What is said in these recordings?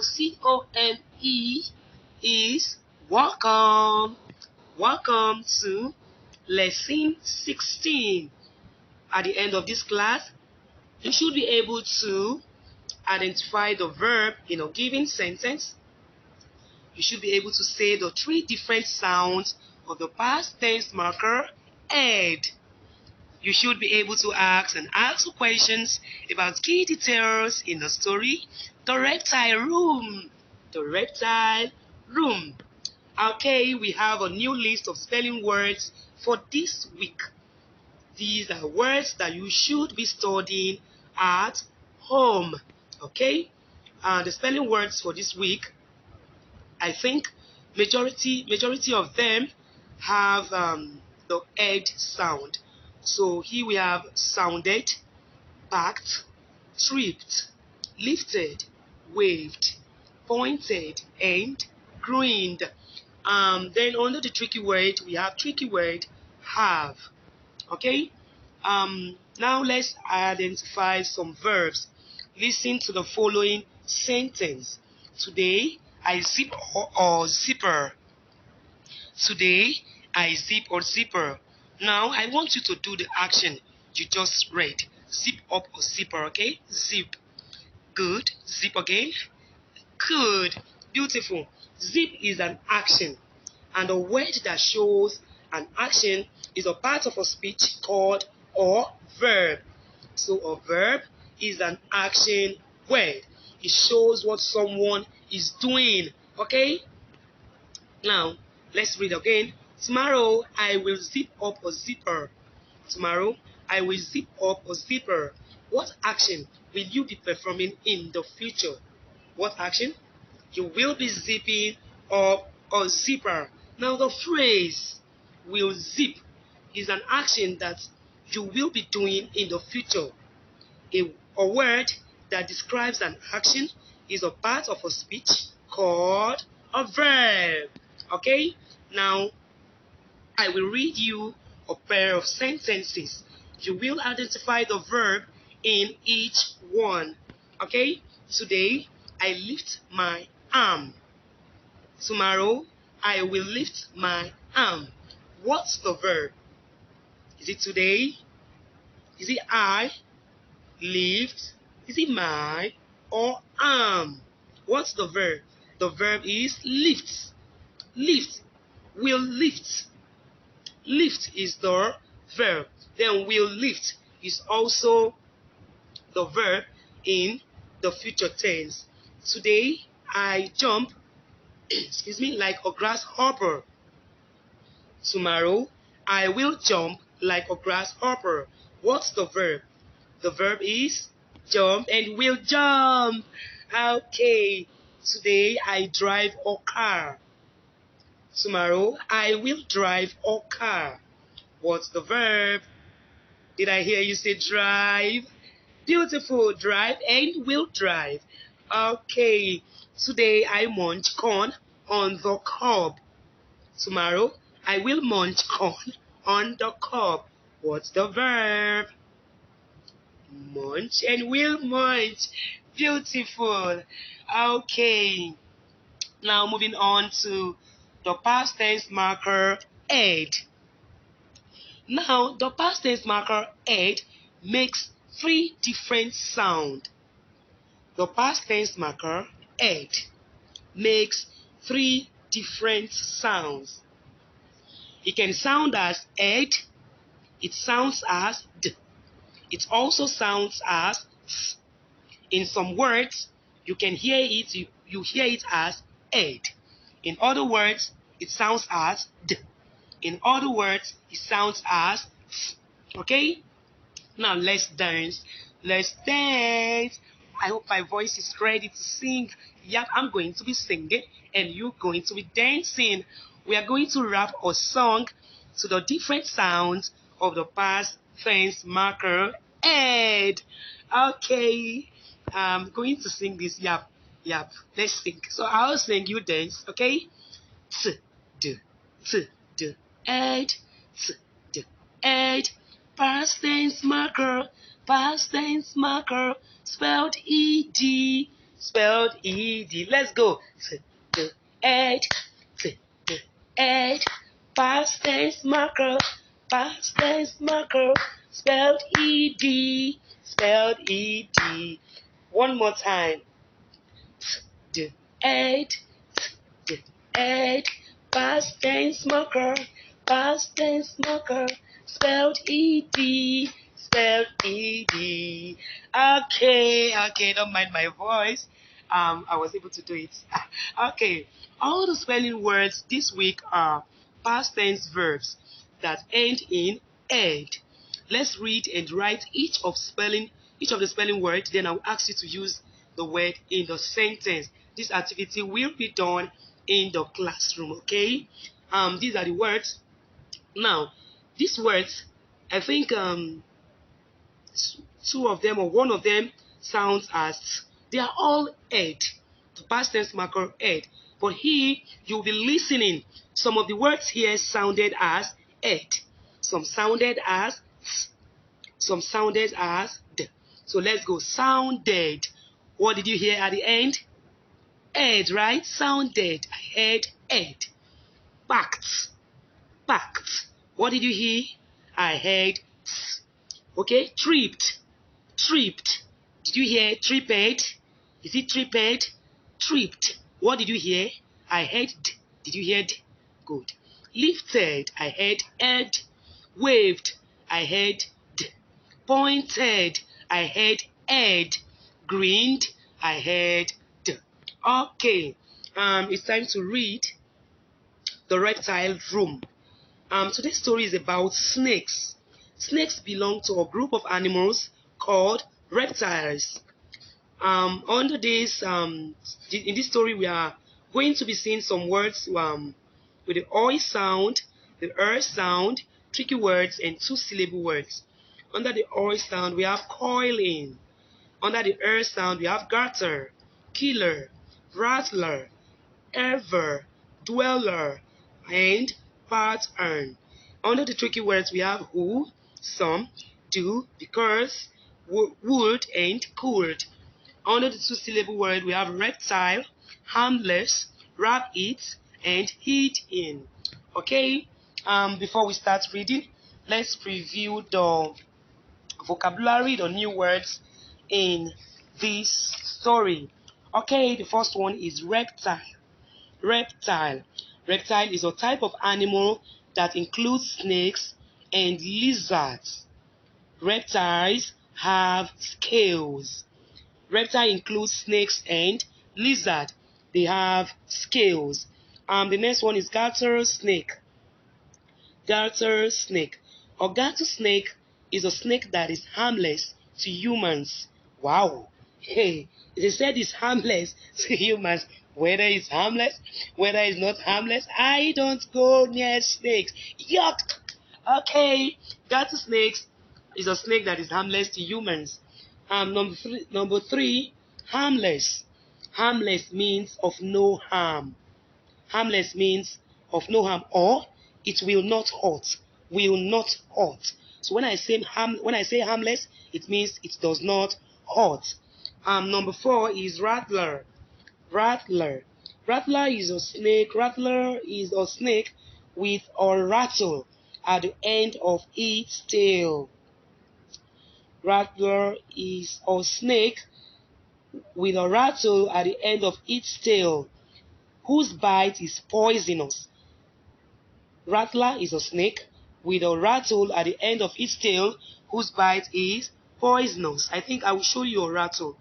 Now, COME is welcome. Welcome to lesson 16. At the end of this class, you should be able to identify the verb in a given sentence. You should be able to say the three different sounds of the past tense marker ed. You should be able to ask questions about key details in the story, The Reptile Room. The Reptile Room. Okay, we have a new list of spelling words for this week. These are words that you should be studying at home. Okay, the spelling words for this week, I think majority of them have the ed sound. So here we have sounded, packed, tripped, lifted, waved, pointed, and grinned. Then under the tricky word, we have tricky word have. Okay. Now let's identify some verbs. Listen to the following sentence. Today I zip or zipper. Today I zip or zipper. Now I want you to do the action you just read. Zip up or zipper, okay? Zip. Good. Zip again. Good. Beautiful. Zip is an action, and a word that shows an action is a part of a speech called a verb. So a verb is an action word. It shows what someone is doing. Okay? Now, let's read again. Tomorrow, I will zip up a zipper. Tomorrow, I will zip up a zipper. What action will you be performing in the future? What action? You will be zipping up a zipper. Now, the phrase will zip is an action that you will be doing in the future. A word that describes an action is a part of a speech called a verb. Okay? Now, I will read you a pair of sentences. You will identify the verb in each one. Okay? Today, I lift my arm. Tomorrow, I will lift my arm. What's the verb? Is it today? Is it I? Lift? Is it my? Or arm? What's the verb? The verb is lift. Lift. Will lift. Lift is the verb. Then will lift is also the verb in the future tense. Today, I jump, like a grasshopper. Tomorrow, I will jump like a grasshopper. What's the verb? The verb is jump and will jump. Okay. Today, I drive a car. Tomorrow, I will drive a car. What's the verb? Did I hear you say drive? Beautiful. Drive and will drive. Okay. Today, I munch corn on the cob. Tomorrow, I will munch corn on the cob. What's the verb? Munch and will munch. Beautiful. Okay. Now moving on to the past tense marker ed. Now the past tense marker ed makes three different sounds. The past tense marker ed makes three different sounds. It can sound as ed. It sounds as d. It also sounds as s. In some words, you can hear it, you hear it as ed. In other words, it sounds as d. In other words, it sounds as s. Okay? Now let's dance. Let's dance. I hope my voice is ready to sing. Yep, I'm going to be singing and you're going to be dancing. We are going to rap a song to the different sounds of the past tense marker ed. Okay. I'm going to sing this. Yep. Let's sing. So I'll sing, you dance. Okay? T, d, t, d, ed, t, d, ed. Past tense marker, spelled ed. spelled E-D. Let's go. Ed, ed, past tense marker, spelled E-D, spelled E-D. One more time. Ed, ed, past tense marker, spelled E-D, spelled E-D. Okay, don't mind my voice. I was able to do it. Okay, all the spelling words this week are past tense verbs that end in ed. Let's read and write each of the spelling words. Then I'll ask you to use the word in the sentence. This activity will be done in the classroom. Okay. These are the words. Now, these words, I think two of them or one of them sounds as they are all ed, the past tense marker ed. But here you'll be listening. Some of the words here sounded as ed, some sounded as s, some sounded as d. So let's go. Sounded. What did you hear at the end? Ed, right? Sounded. I heard ed. Packed. Packed. What did you hear? I heard s. Okay, tripped. Tripped. Did you hear tripped? Is it tripped? Tripped. What did you hear? I heard d. Did you hear d? Good. Lifted. I heard ed. Waved. I heard d. Pointed. I heard ed. Grinned. I heard d. Okay. It's time to read The Reptile Room. Today's story is about snakes. Snakes belong to a group of animals called reptiles. Under this, in this story, we are going to be seeing some words with the oi sound, the sound, tricky words, and two-syllable words. Under the oi sound, we have coiling. Under the sound, we have gutter, killer, rattler, ever, dweller, and pattern. Under the tricky words, we have who, some, do, because, would, and could. Under the two-syllable word, we have reptile, harmless, wrap it, and heat in. Okay, before we start reading, let's preview the vocabulary, the new words in this story. Okay, the first one is reptile. Reptile. Reptile is a type of animal that includes snakes and lizards. Reptiles have scales. Reptile includes snakes and lizard. They have scales. The next one is garter snake. Garter snake. A garter snake is a snake that is harmless to humans. Wow. Hey, they said it's harmless to humans. Whether it's harmless, whether it's not harmless, I don't go near snakes. Yuck. Okay, garter snakes is a snake that is harmless to humans. Number three, harmless. Harmless means of no harm. Harmless means of no harm, or it will not hurt. Will not hurt. So when I say harmless, it means it does not hurt. Number four is rattler. Rattler. Rattler is a snake. Rattler is a snake with a rattle at the end of its tail. Rattler is a snake with a rattle at the end of its tail, whose bite is poisonous. Rattler is a snake with a rattle at the end of its tail, whose bite is poisonous. I think I will show you a rattle.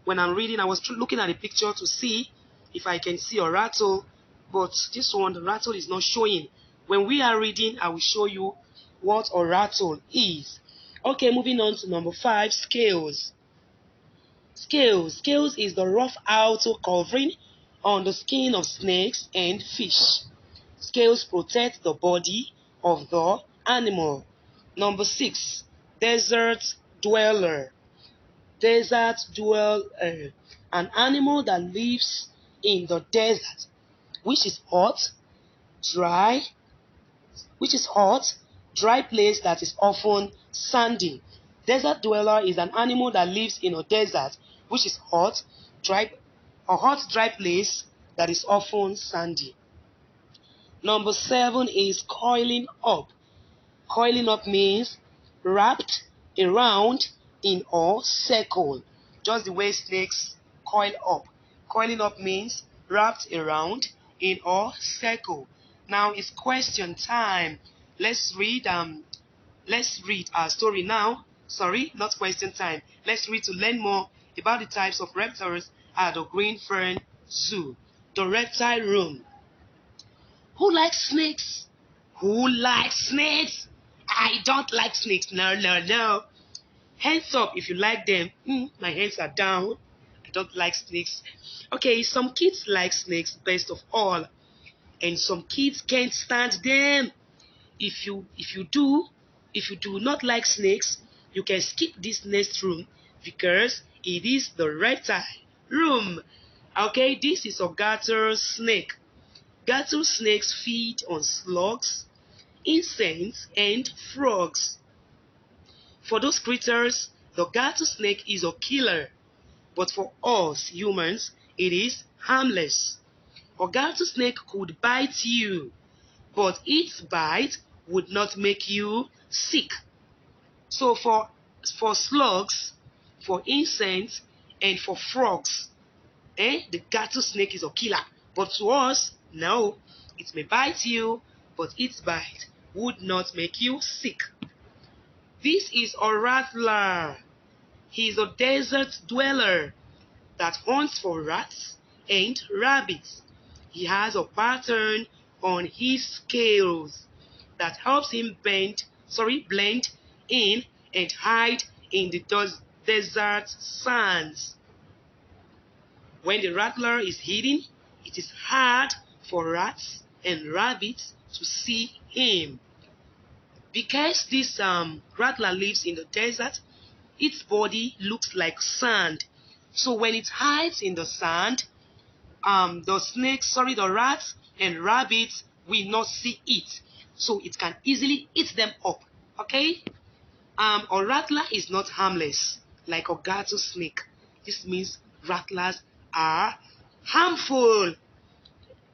When I'm reading, I was looking at the picture to see if I can see a rattle, but this one, the rattle is not showing. When we are reading, I will show you what a rattle is. Okay, moving on to number five, scales. Scales. Scales is the rough outer covering on the skin of snakes and fish. Scales protect the body of the animal. Number six, desert dweller. Desert dweller, an animal that lives in the desert, which is hot, dry place that is often sandy. Desert dweller is an animal that lives in a desert, which is hot, dry or hot dry place that is often sandy. Number 7 is coiling up. Coiling up means wrapped around in a circle, just the way snakes coil up. Coiling up means wrapped around in a circle. Now it's question time. Let's read our story now. Sorry, not question time. Let's read to learn more about the types of reptiles at the Green Fern Zoo. The reptile room. Who likes snakes? Who likes snakes? I don't like snakes. No, no, no. Hands up if you like them. My hands are down. I don't like snakes. Okay, some kids like snakes best of all, and some kids can't stand them. If you do not like snakes, you can skip this next room because it is the reptile room. Okay, this is a garter snake. Garter snakes feed on slugs, insects, and frogs. For those creatures, the garter snake is a killer, but for us humans, it is harmless. A garter snake could bite you, but its bite would not make you sick. So for slugs, for insects, and for frogs, the garter snake is a killer. But to us, no, it may bite you, but its bite would not make you sick. This is a rattler. He is a desert dweller that hunts for rats and rabbits. He has a pattern on his scales that helps him blend in and hide in the desert sands. When the rattler is hidden, it is hard for rats and rabbits to see him. Because this rattler lives in the desert, its body looks like sand. So when it hides in the sand, the rats and rabbits will not see it. So it can easily eat them up. Okay? A rattler is not harmless like a garter snake. This means rattlers are harmful.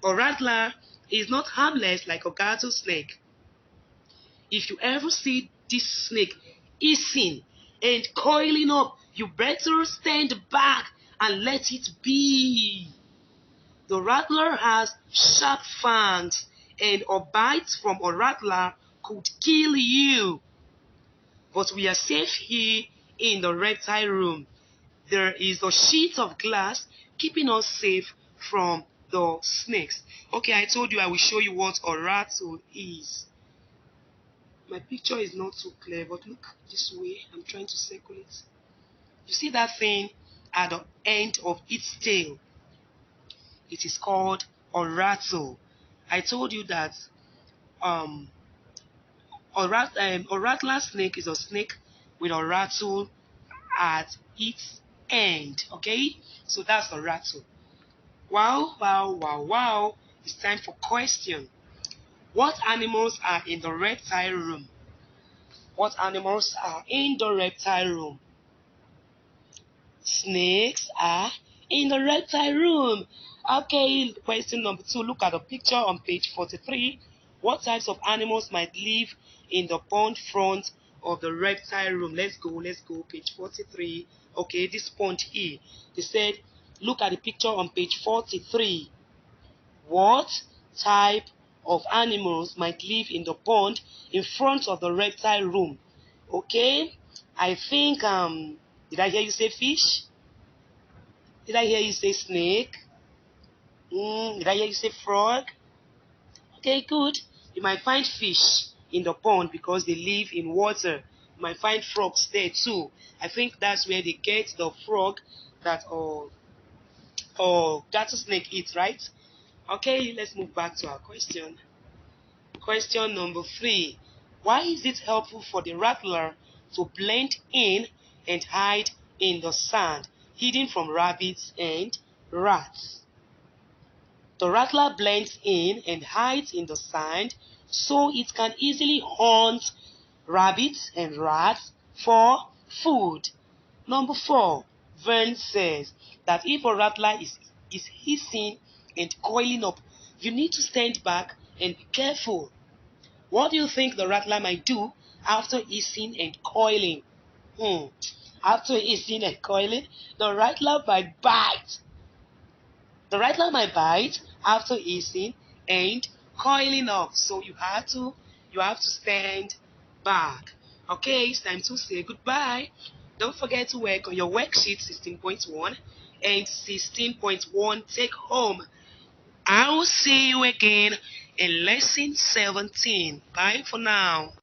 A rattler is not harmless like a garter snake. If you ever see this snake hissing and coiling up, you better stand back and let it be. The rattler has sharp fangs, and a bite from a rattler could kill you. But we are safe here in the reptile room. There is a sheet of glass keeping us safe from the snakes. Okay, I told you I will show you what a rattle is. My picture is not too clear, but look this way. I'm trying to circle it. You see that thing at the end of its tail? It is called a rattle. I told you that a rattler snake is a snake with a rattle at its end. Okay, so that's a rattle. Wow, wow, wow, wow. It's time for question. What animals are in the reptile room? What animals are in the reptile room? Snakes are in the reptile room. Okay, question number 2. Look at the picture on page 43. What types of animals might live in the pond front of the reptile room? Let's go, page 43. Okay, this pond here. They said, look at the picture on page 43. What type of animals might live in the pond in front of the reptile room? Okay, I think, did I hear you say fish? Did I hear you say snake? Did I hear you say frog? Okay, good. You might find fish in the pond because they live in water. You might find frogs there too. I think that's where they get the frog that garter snake eats, right? Okay, let's move back to our question. Question number 3. Why is it helpful for the rattler to blend in and hide in the sand, hidden from rabbits and rats? The rattler blends in and hides in the sand so it can easily hunt rabbits and rats for food. Number 4. Vern says that if a rattler is hissing and coiling up, you need to stand back and be careful. What do you think the rattler might do after hissing and coiling? After hissing and coiling, the rattler might bite. The rattler might bite after hissing and coiling up. So you have to stand back. Okay, it's time to say goodbye. Don't forget to work on your worksheet 16.1 and 16.1 take home. I will see you again in lesson 17. Bye for now.